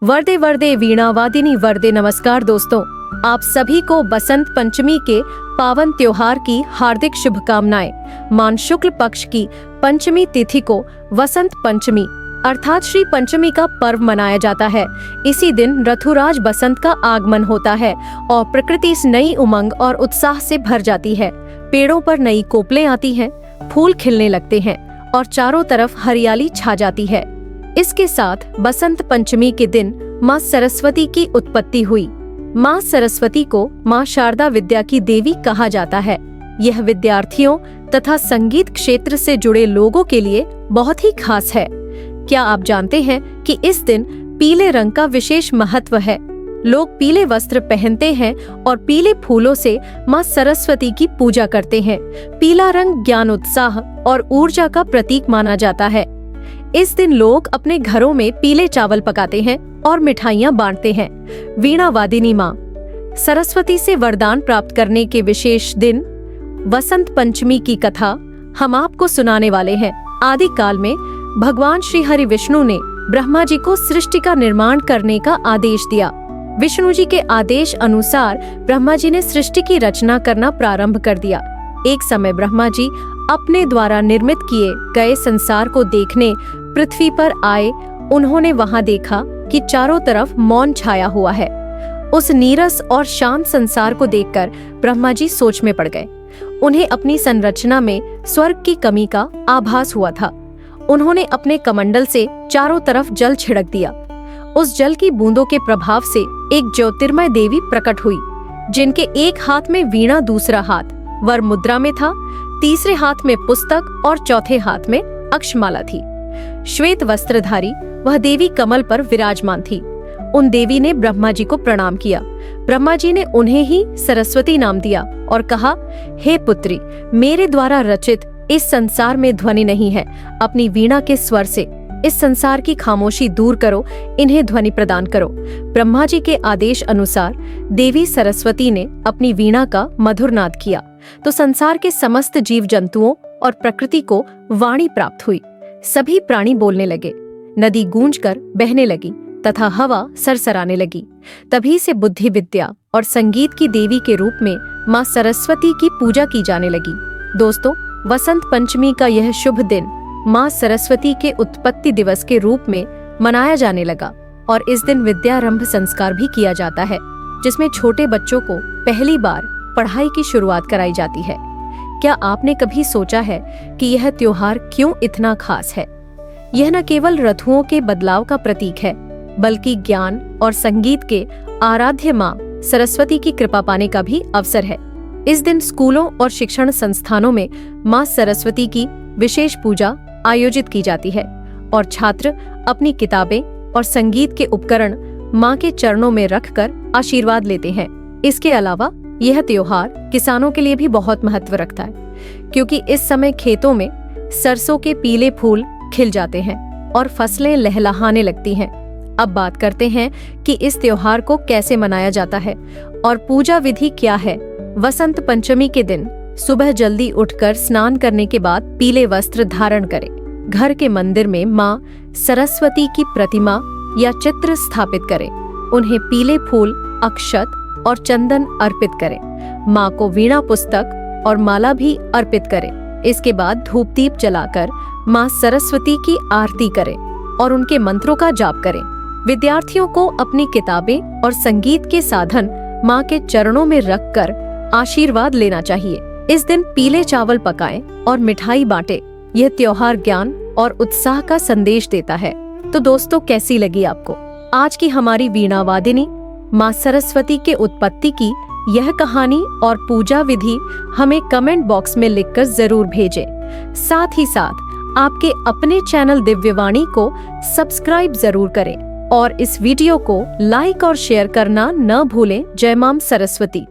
वरदे वरदे वीणा वादिनी वरदे। नमस्कार दोस्तों, आप सभी को बसंत पंचमी के पावन त्योहार की हार्दिक शुभकामनाएं। मान शुक्ल पक्ष की पंचमी तिथि को वसंत पंचमी अर्थात श्री पंचमी का पर्व मनाया जाता है। इसी दिन ऋतुराज बसंत का आगमन होता है और प्रकृति इस नई उमंग और उत्साह से भर जाती है। पेड़ों पर नई कोपलें आती हैं, फूल खिलने लगते हैं और चारों तरफ हरियाली छा जाती है। इसके साथ बसंत पंचमी के दिन माँ सरस्वती की उत्पत्ति हुई। माँ सरस्वती को माँ शारदा विद्या की देवी कहा जाता है। यह विद्यार्थियों तथा संगीत क्षेत्र से जुड़े लोगों के लिए बहुत ही खास है। क्या आप जानते हैं कि इस दिन पीले रंग का विशेष महत्व है? लोग पीले वस्त्र पहनते हैं और पीले फूलों से माँ सरस्वती की पूजा करते हैं। पीला रंग ज्ञान, उत्साह और ऊर्जा का प्रतीक माना जाता है। इस दिन लोग अपने घरों में पीले चावल पकाते हैं और मिठाइयाँ बांटते हैं। वीणा वादिनी माँ सरस्वती से वरदान प्राप्त करने के विशेष दिन वसंत पंचमी की कथा हम आपको सुनाने वाले हैं। आदि काल में भगवान श्री हरि विष्णु ने ब्रह्मा जी को सृष्टि का निर्माण करने का आदेश दिया। विष्णु जी के आदेश अनुसार ब्रह्मा जी ने सृष्टि की रचना करना प्रारंभ कर दिया। एक समय ब्रह्मा जी अपने द्वारा निर्मित किए गए संसार को देखने पृथ्वी पर आए। उन्होंने वहां देखा कि चारों तरफ मौन छाया हुआ है। उस नीरस और शांत संसार को देखकर ब्रह्मा जी सोच में पड़ गए। उन्हें अपनी संरचना में स्वर्ग की कमी का आभास हुआ था। उन्होंने अपने कमंडल से चारों तरफ जल छिड़क दिया। उस जल की बूंदों के प्रभाव से एक ज्योतिर्मय देवी प्रकट हुई, जिनके एक हाथ में वीणा, दूसरा हाथ वर मुद्रा में था, तीसरे हाथ में पुस्तक और चौथे हाथ में अक्षमाला थी। श्वेत वस्त्रधारी वह देवी कमल पर विराजमान थी। उन देवी ने ब्रह्मा जी को प्रणाम किया। ब्रह्मा जी ने उन्हें ही सरस्वती नाम दिया और कहा, हे पुत्री, मेरे द्वारा रचित इस संसार में ध्वनि नहीं है। अपनी वीणा के स्वर से इस संसार की खामोशी दूर करो, इन्हें ध्वनि प्रदान करो। ब्रह्मा जी के आदेश अनुसार देवी सरस्वती ने अपनी वीणा का मधुर नाद किया तो संसार के समस्त जीव जंतुओं और प्रकृति को वाणी प्राप्त हुई। सभी प्राणी बोलने लगे, नदी गूंजकर बहने लगी तथा हवा सरसराने लगी। तभी से बुद्धि, विद्या और संगीत की देवी के रूप में माँ सरस्वती की पूजा की जाने लगी। दोस्तों, वसंत पंचमी का यह शुभ दिन माँ सरस्वती के उत्पत्ति दिवस के रूप में मनाया जाने लगा और इस दिन विद्यारंभ संस्कार भी किया जाता है, जिसमें छोटे बच्चों को पहली बार पढ़ाई की शुरुआत कराई जाती है। क्या आपने कभी सोचा है कि यह त्योहार क्यों इतना खास है? यह न केवल ऋतुओं के बदलाव का प्रतीक है, बल्कि ज्ञान और संगीत के आराध्य माँ सरस्वती की कृपा पाने का भी अवसर है। इस दिन स्कूलों और शिक्षण संस्थानों में माँ सरस्वती की विशेष पूजा आयोजित की जाती है और छात्र अपनी किताबें और संगीत के उपकरण माँ के चरणों में रखकर आशीर्वाद लेते हैं। इसके अलावा यह त्योहार किसानों के लिए भी बहुत महत्व रखता है, क्योंकि इस समय खेतों में सरसों के पीले फूल खिल जाते हैं और फसलें लहलहाने लगती हैं। अब बात करते हैं कि इस त्योहार को कैसे मनाया जाता है और पूजा विधि क्या है। वसंत पंचमी के दिन सुबह जल्दी उठकर स्नान करने के बाद पीले वस्त्र धारण करें। घर के मंदिर में माँ सरस्वती की प्रतिमा या चित्र स्थापित करें। उन्हें पीले फूल, अक्षत और चंदन अर्पित करें। माँ को वीणा, पुस्तक और माला भी अर्पित करें। इसके बाद धूप दीप जलाकर माँ सरस्वती की आरती करें और उनके मंत्रों का जाप करें। विद्यार्थियों को अपनी किताबें और संगीत के साधन माँ के चरणों में रखकर आशीर्वाद लेना चाहिए। इस दिन पीले चावल पकाएं और मिठाई बांटें। यह त्योहार ज्ञान और उत्साह का संदेश देता है। तो दोस्तों, कैसी लगी आपको आज की हमारी वीणा वादिनी माँ सरस्वती के उत्पत्ति की यह कहानी और पूजा विधि? हमें कमेंट बॉक्स में लिखकर जरूर भेजें। साथ ही साथ आपके अपने चैनल दिव्यवाणी को सब्सक्राइब जरूर करें और इस वीडियो को लाइक और शेयर करना न भूलें। जय मां सरस्वती।